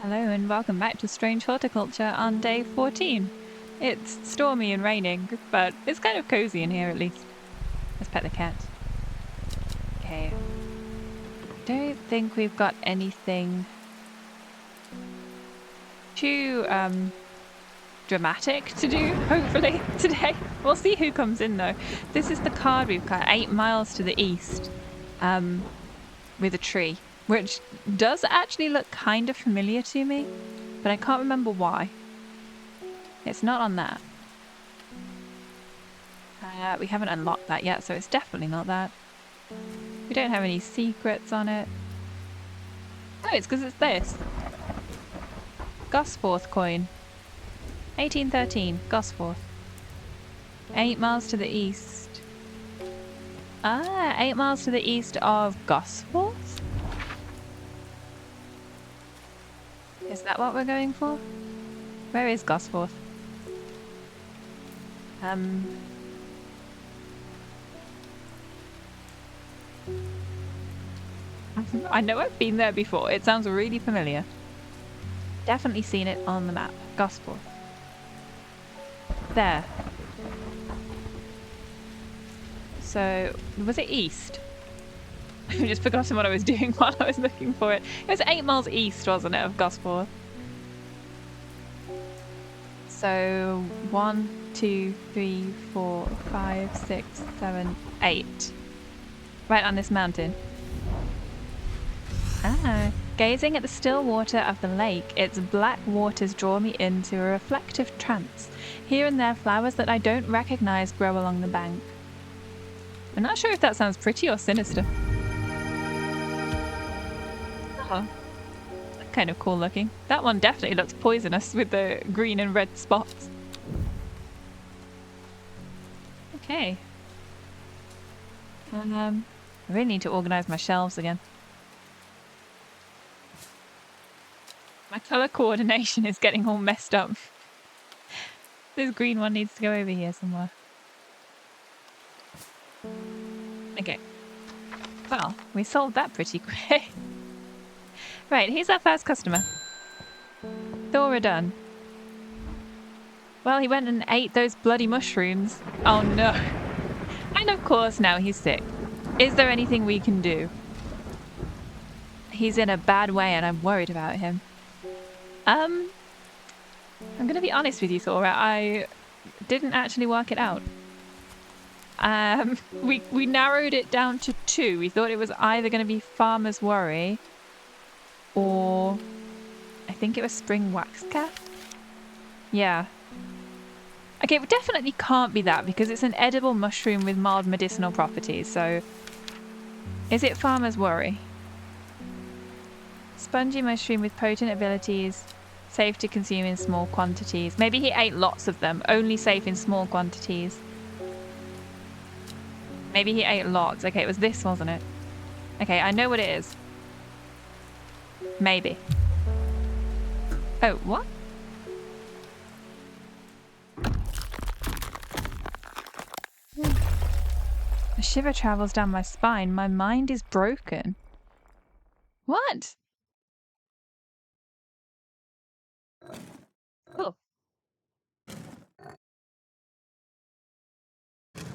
Hello and welcome back to Strange Horticulture on day 14. It's stormy and raining, but it's kind of cozy in here at least. Let's pet the cat. Okay. Don't think we've got anything too dramatic to do, hopefully, today. We'll see who comes in though. This is the card we've got, 8 miles to the east, with a tree, which does actually look kind of familiar to me, but I can't remember why. It's not on that. We haven't unlocked that yet, so it's definitely not that. We don't have any secrets on it. Oh, it's because it's this. Gosforth coin. 1813, Gosforth. 8 miles to the east. Ah, 8 miles to the east of Gosforth? Is that what we're going for? Where is Gosforth? I know I've been there before. It sounds really familiar. Definitely seen it on the map. Gosforth. There. So, was it east? I just forgotten what I was doing while I was looking for it. It was 8 miles east, wasn't it, of Gosforth? So, 1, 2, 3, 4, 5, 6, 7, 8. Right on this mountain. Ah. Gazing at the still water of the lake, its black waters draw me into a reflective trance. Here and there, flowers that I don't recognize grow along the bank. I'm not sure if that sounds pretty or sinister. Oh, kind of cool looking. That one definitely looks poisonous with the green and red spots. Okay. I really need to organize my shelves again. My color coordination is getting all messed up. This green one needs to go over here somewhere. Okay. Well, we solved that pretty quick. Right, here's our first customer. Thoradun. Well, he went and ate those bloody mushrooms. Oh no. And of course now he's sick. Is there anything we can do? He's in a bad way and I'm worried about him. I'm gonna be honest with you, Thora. I didn't actually work it out. We narrowed it down to 2. We thought it was either going to be Farmer's Worry or I think it was Spring Waxcap. Yeah. Okay, it definitely can't be that because it's an edible mushroom with mild medicinal properties. So is it Farmer's Worry? Spongy mushroom with potent abilities, safe to consume in small quantities. Maybe he ate lots of them, only safe in small quantities. Maybe he ate lots. Okay, it was this, wasn't it? Okay, I know what it is. Maybe. Oh, what? A shiver travels down my spine. My mind is broken. What? Oh.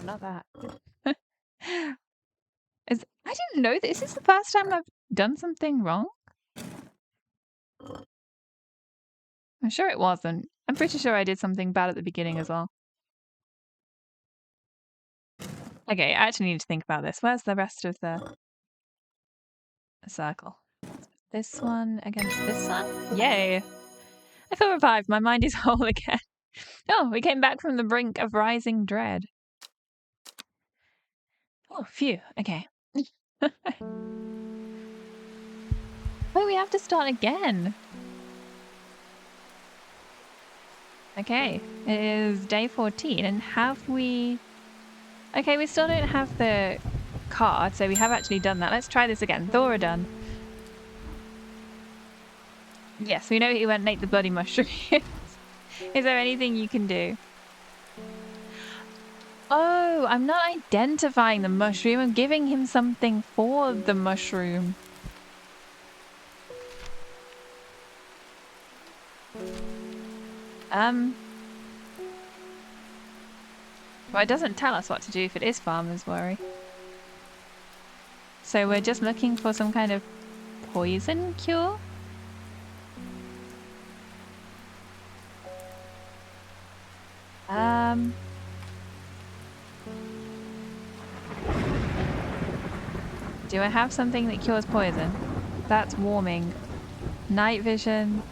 Not that. I didn't know this is the first time I've done something wrong. I'm sure it wasn't. I'm pretty sure I did something bad at the beginning as well. Okay, I actually need to think about this. Where's the rest of the circle? This one against this one? Yay! I feel revived. My mind is whole again. Oh, we came back from the brink of rising dread. Oh, phew. Okay. Oh, we have to start again. Okay, it is day 14, and have we... Okay, we still don't have the card, so we have actually done that. Let's try this again. Thoradun. Yes, we know he went and ate the bloody mushroom. Is there anything you can do? Oh, I'm not identifying the mushroom. I'm giving him something for the mushroom. Well, it doesn't tell us what to do if it is farmer's worry. So we're just looking for some kind of poison cure? Do I have something that cures poison? That's warming. Night vision.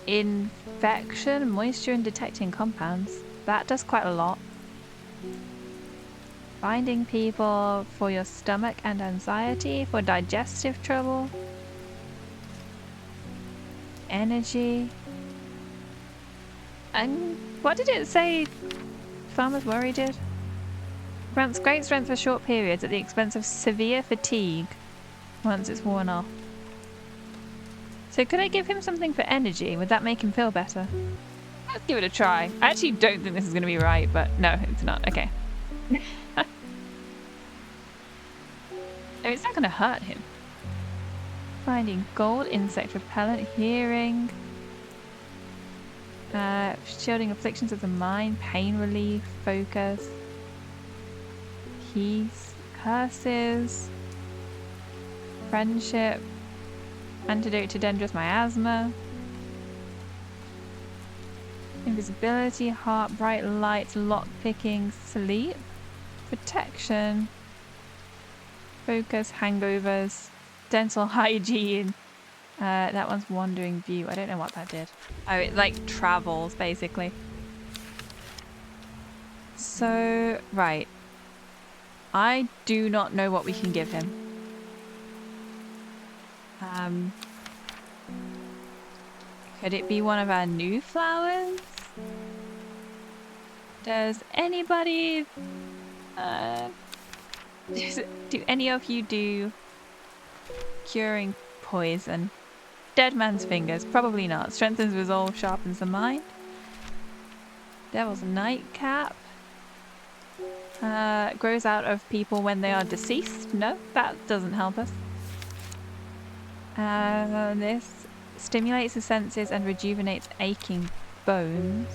Infection, moisture, and detecting compounds. That does quite a lot. Finding people for your stomach and anxiety, for digestive trouble. Energy. And what did it say farmer's worry did? Grants great strength for short periods at the expense of severe fatigue once it's worn off. So could I give him something for energy? Would that make him feel better? Let's give it a try. I actually don't think this is going to be right, but no, it's not. Okay. I mean, it's not going to hurt him. Finding gold, insect repellent, hearing, shielding afflictions of the mind, pain relief, focus, peace, curses, friendship, antidote to dangerous miasma, invisibility, heart, bright lights, lock picking, sleep, protection, focus, hangovers, dental hygiene. That one's wandering view. I don't know what that did. Oh, it like travels basically. So, right. I do not know what we can give him. Could it be one of our new flowers? Does anybody... do any of you do curing poison? Dead man's fingers? Probably not. Strengthens resolve, sharpens the mind. Devil's nightcap. Grows out of people when they are deceased. No, that doesn't help us. This stimulates the senses and rejuvenates aching bones.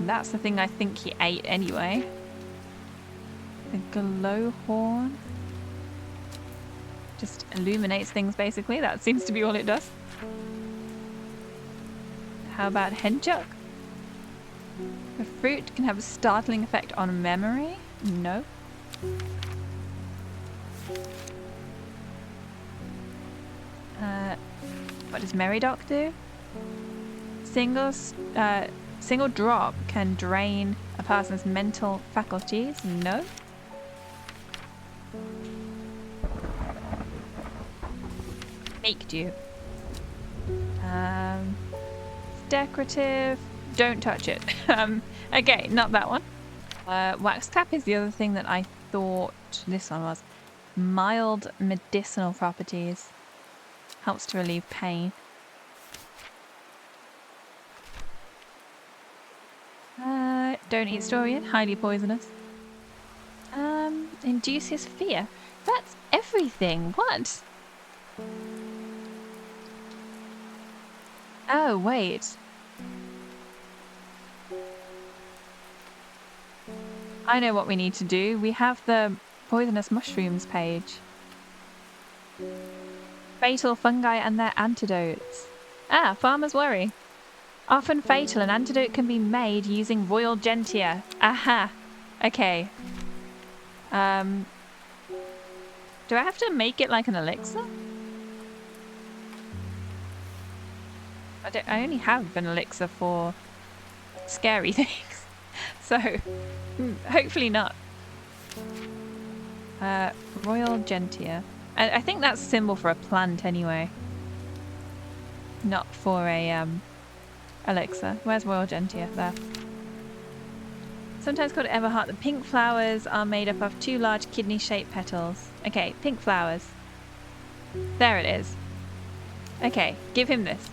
That's the thing I think he ate anyway. The glow horn. Just illuminates things basically. That seems to be all it does. How about henjuk? The fruit can have a startling effect on memory. No. What does Meridoc do? Single drop can drain a person's mental faculties. No. Make do. Decorative. Don't touch it. Okay, not that one. Wax cap is the other thing that I thought this one was. Mild medicinal properties. Helps to relieve pain. Don't eat Storian. Highly poisonous. Induces fear. That's everything. What? Oh, wait. I know what we need to do. We have the poisonous mushrooms page. Fatal fungi and their antidotes. Ah, farmer's worry. Often fatal, an antidote can be made using royal gentia. Aha. Okay. Do I have to make it like an elixir? I only have an elixir for scary things. So, hopefully not. Royal gentia. I think that's a symbol for a plant anyway. Not for a elixir. Where's Royal gentia? There. Sometimes called Everheart, the pink flowers are made up of 2 large kidney-shaped petals. Okay, pink flowers. There it is. Okay, give him this.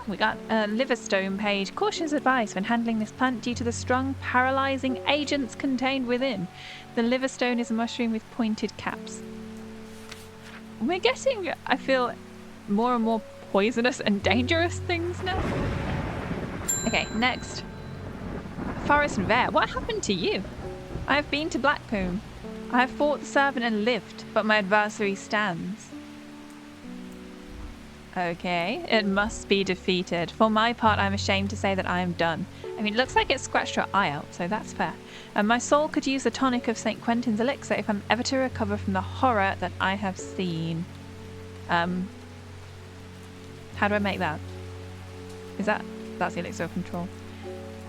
We got a liverstone page. Cautious advice when handling this plant due to the strong paralyzing agents contained within. The liverstone is a mushroom with pointed caps. We're getting, I feel, more and more poisonous and dangerous things now. Okay, next. Forest Vare. What happened to you? I have been to Blackcomb. I have fought the servant and lived, but my adversary stands. Okay, it must be defeated. For my part, I'm ashamed to say that I am done. I mean, it looks like it scratched your eye out, so that's fair. And my soul could use the tonic of St. Quinton's elixir if I'm ever to recover from the horror that I have seen. How do I make that? That's the elixir of control.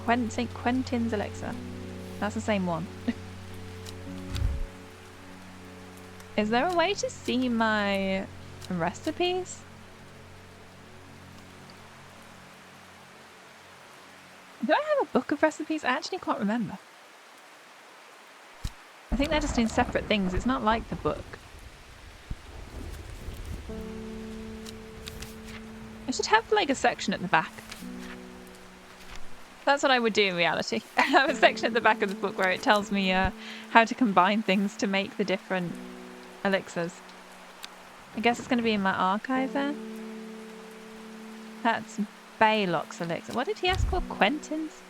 St. Quinton's elixir. That's the same one. Is there a way to see my recipes? Do I have a book of recipes? I actually can't remember. I think they're just in separate things. It's not like the book. I should have like a section at the back. That's what I would do in reality. I have a section at the back of the book where it tells me how to combine things to make the different elixirs. I guess it's going to be in my archive then. That's Baylock's elixir. What did he ask for? Quinton's?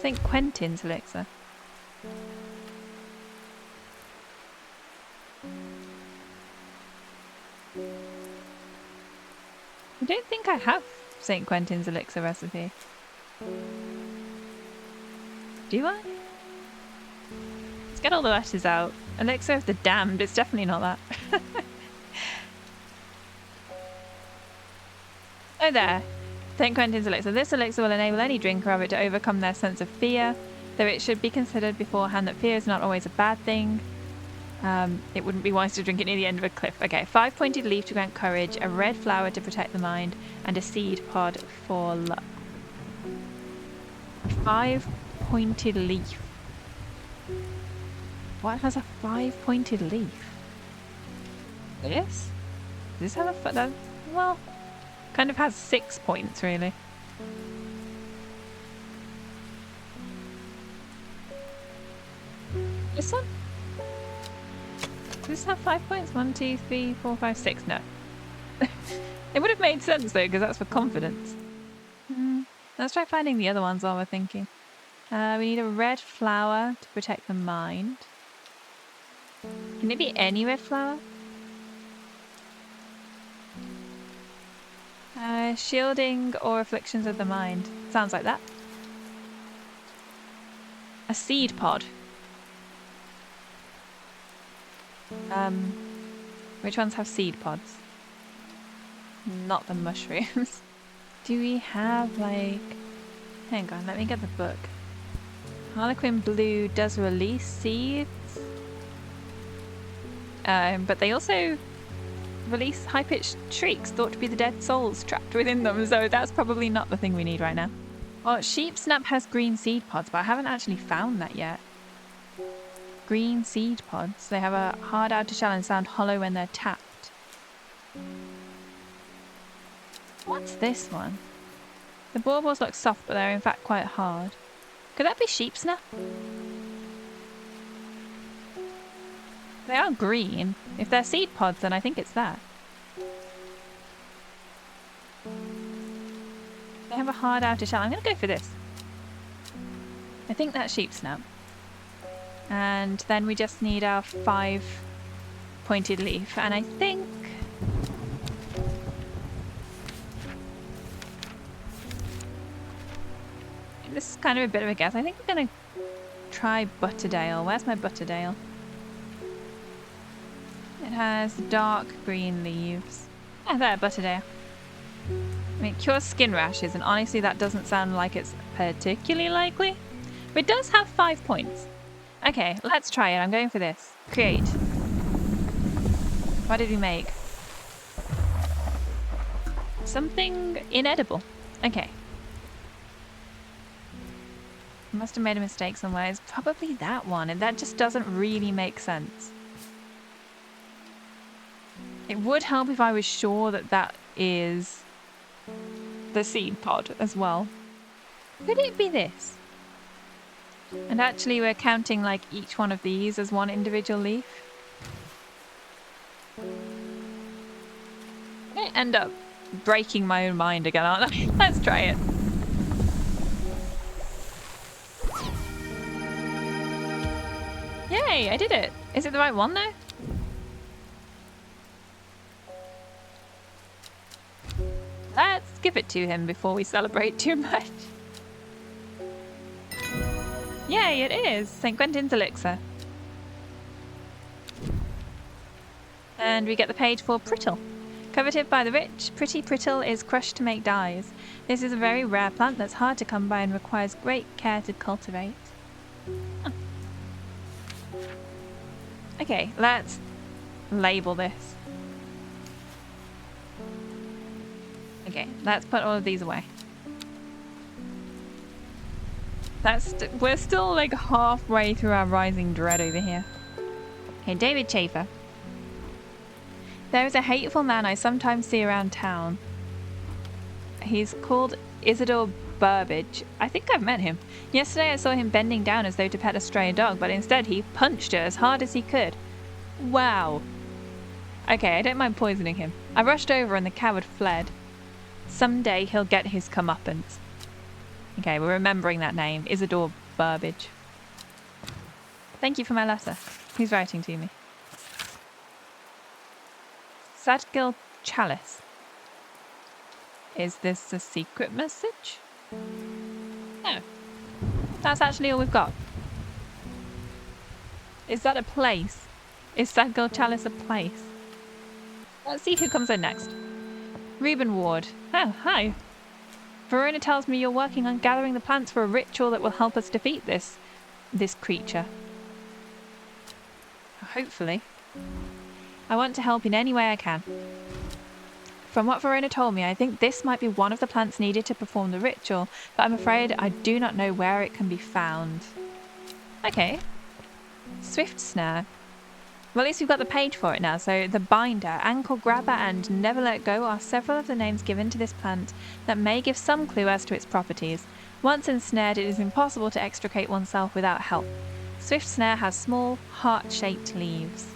St. Quinton's elixir. I don't think I have St. Quinton's elixir recipe. Do I? Let's get all the letters out. Elixir of the Damned. It's definitely not that. Oh, there. St. Quinton's elixir. This elixir will enable any drinker of it to overcome their sense of fear, though it should be considered beforehand that fear is not always a bad thing. It wouldn't be wise to drink it near the end of a cliff. Okay, 5-pointed leaf to grant courage, a red flower to protect the mind, and a seed pod for luck. 5-pointed leaf. What has a 5-pointed leaf? This? Does this have a... well... kind of has 6 points, really. This one? Does this have 5 points? 1, 2, 3, 4, 5, 6. No. It would have made sense, though, because that's for confidence. Let's try finding the other ones while we're thinking. We need a red flower to protect the mind. Can it be any red flower? Shielding or afflictions of the mind. Sounds like that. A seed pod. Which ones have seed pods? Not the mushrooms. Do we have like... hang on, let me get the book. Harlequin blue does release seeds. But they also release high-pitched shrieks thought to be the dead souls trapped within them, so that's probably not the thing we need right now. Well, sheep snap has green seed pods, but I haven't actually found that yet. Green seed pods. They have a hard outer shell and sound hollow when they're tapped. What's this one? The baubles look soft, but they're in fact quite hard. Could that be sheep snap? They are green. If they're seed pods, then I think it's that. They have a hard outer shell. I'm going to go for this. I think that's sheep snap. And then we just need our 5-pointed leaf. And I think... this is kind of a bit of a guess. I think we're going to try Butterdale. Where's my Butterdale? It has dark green leaves. Ah, there, Butterdale. I mean, it cures skin rashes, and honestly that doesn't sound like it's particularly likely. But it does have 5 points. Okay, let's try it. I'm going for this. Create. What did we make? Something inedible. Okay. Must have made a mistake somewhere. It's probably that one, and that just doesn't really make sense. It would help if I was sure that that is the seed pod as well. Could it be this? And actually we're counting like each one of these as one individual leaf. might end up breaking my own mind again, aren't I? Let's try it. Yay, I did it. Is it the right one though? Let's give it to him before we celebrate too much. Yay, it is! St. Quintin's Elixir. And we get the page for Prittle. Coveted by the rich, pretty Prittle is crushed to make dyes. This is a very rare plant that's hard to come by and requires great care to cultivate. Huh. Okay, let's label this. Okay, let's put all of these away. We're still like halfway through our Rising Dread over here. Okay, David Chafer. There is a hateful man I sometimes see around town. He's called Isidore Burbage. I think I've met him. Yesterday I saw him bending down as though to pet a stray dog, but instead he punched it as hard as he could. Wow. Okay, I don't mind poisoning him. I rushed over and the coward fled. Someday he'll get his comeuppance. Okay, we're remembering that name. Isidore Burbage. Thank you for my letter. Who's writing to me? Sadgil Chalice. Is this a secret message? No. That's actually all we've got. Is that a place? Is Sadgil Chalice a place? Let's see who comes in next. Reuben Ward. Oh, hi. Verona tells me you're working on gathering the plants for a ritual that will help us defeat this creature. Hopefully. I want to help in any way I can. From what Verona told me, I think this might be one of the plants needed to perform the ritual, but I'm afraid I do not know where it can be found. Okay. Swift Snare. Well, at least we've got the page for it now. So the binder, ankle grabber, and never let go are several of the names given to this plant that may give some clue as to its properties. Once ensnared, it is impossible to extricate oneself without help. Swift Snare has small, heart-shaped leaves.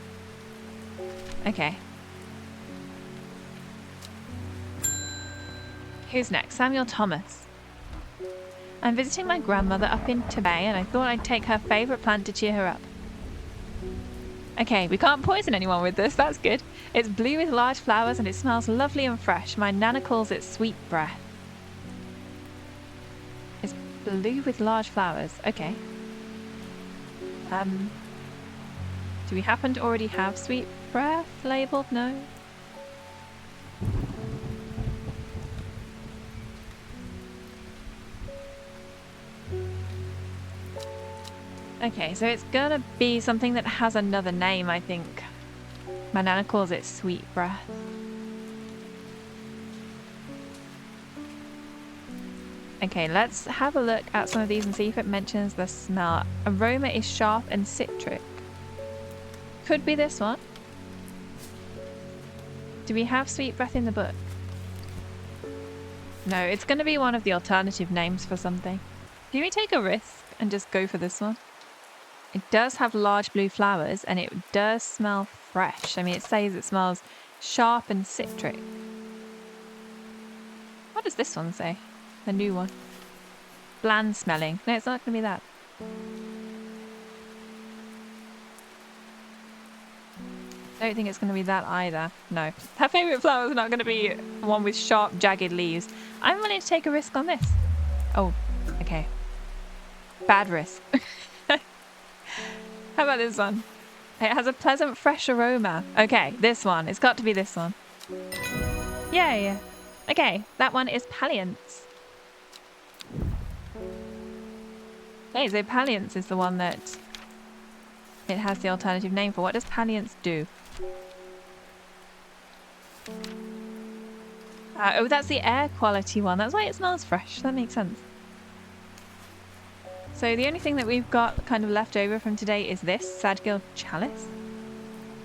Okay. Who's next? Samuel Thomas. I'm visiting my grandmother up in Tebay, and I thought I'd take her favourite plant to cheer her up. Okay, we can't poison anyone with this, that's good. It's blue with large flowers and it smells lovely and fresh. My nana calls it sweet breath. It's blue with large flowers, okay. Do we happen to already have sweet breath labelled? No? Okay, so it's gonna be something that has another name, I think. My nana calls it sweet breath. Okay, let's have a look at some of these and see if it mentions the smell. Aroma is sharp and citric. Could be this one. Do we have sweet breath in the book? No, it's gonna be one of the alternative names for something. Do we take a risk and just go for this one? It does have large blue flowers and it does smell fresh. I mean, it says it smells sharp and citric. What does this one say? The new one. Bland smelling. No, it's not going to be that. I don't think it's going to be that either. No. Her favourite flower is not going to be one with sharp, jagged leaves. I'm willing to take a risk on this. Oh, okay. Bad risk. How about this one? It has a pleasant, fresh aroma. Okay, this one. It's got to be this one. Yay. Okay, that one is Palliance. Okay, so Palliance is the one that it has the alternative name for. What does Palliance do? Oh, that's the air quality one. That's why it smells fresh. That makes sense. So the only thing that we've got kind of left over from today is this, Sadgil Chalice.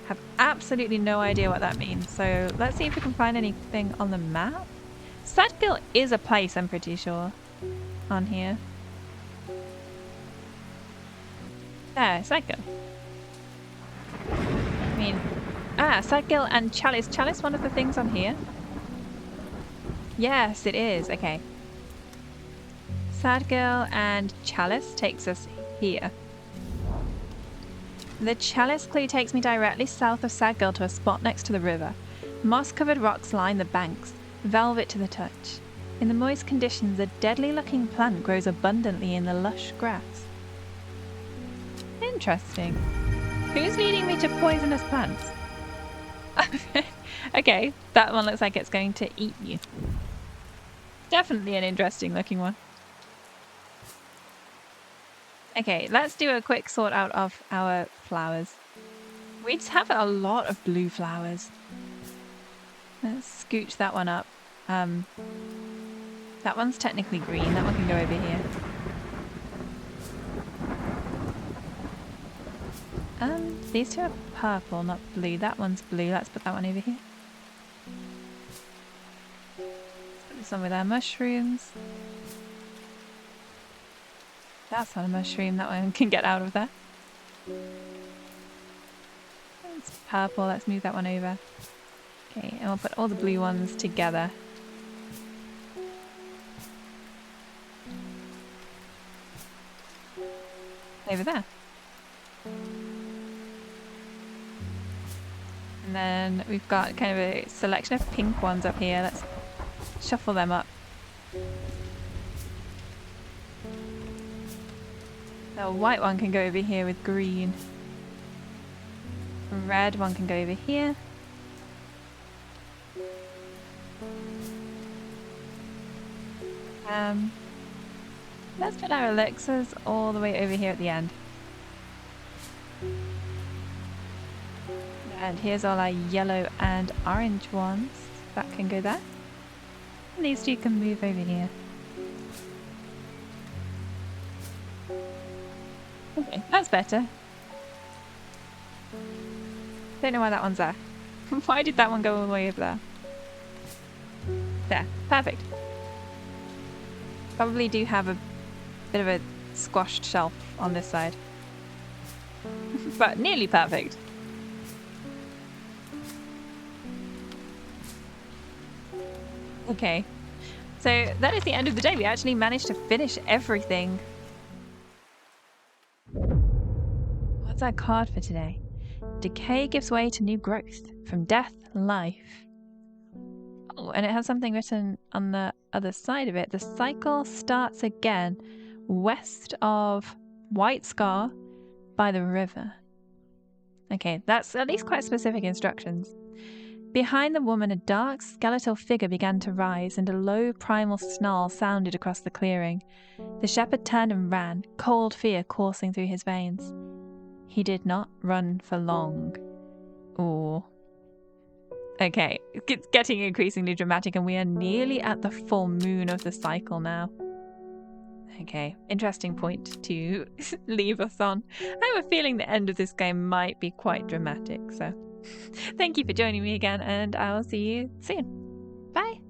Have absolutely no idea what that means. So let's see if we can find anything on the map. Sadgil is a place, I'm pretty sure, on here. There, Sadgil. I mean, Sadgil and Chalice. Chalice, one of the things on here. Yes, it is. Okay. Sad Girl and Chalice takes us here. The Chalice clue takes me directly south of Sad Girl to a spot next to the river. Moss-covered rocks line the banks, velvet to the touch. In the moist conditions, a deadly-looking plant grows abundantly in the lush grass. Interesting. Who's leading me to poisonous plants? Okay, that one looks like it's going to eat you. Definitely an interesting looking one. Okay, let's do a quick sort out of our flowers. We just have a lot of blue flowers. Let's scooch that one up. That one's technically green. That one can go over here. These two are purple, not blue. That one's blue. Let's put that one over here. Let's put this on with our mushrooms. That's not a mushroom. That one can get out of there. It's purple. Let's move that one over. Okay, and we'll put all the blue ones together. Over there. And then we've got kind of a selection of pink ones up here. Let's shuffle them up. The white one can go over here with green. Red one can go over here. Let's put our elixirs all the way over here at the end. And here's all our yellow and orange ones. That can go there. And these two can move over here. Okay, that's better. Don't know why that one's there. Why did that one go all the way over there? There, perfect. Probably do have a bit of a squashed shelf on this side. But nearly perfect. Okay, so that is the end of the day. We actually managed to finish everything. What's our card for today? Decay gives way to new growth. From death, life. Oh, and it has something written on the other side of it. The cycle starts again west of White Scar by the river. Okay, that's at least quite specific instructions. Behind the woman, a dark skeletal figure began to rise, and a low primal snarl sounded across the clearing. The shepherd turned and ran, cold fear coursing through his veins. He did not run for long. Ooh. Okay, it's getting increasingly dramatic, and we are nearly at the full moon of the cycle now. Okay, interesting point to leave us on. I have a feeling the end of this game might be quite dramatic, so thank you for joining me again, and I will see you soon. Bye!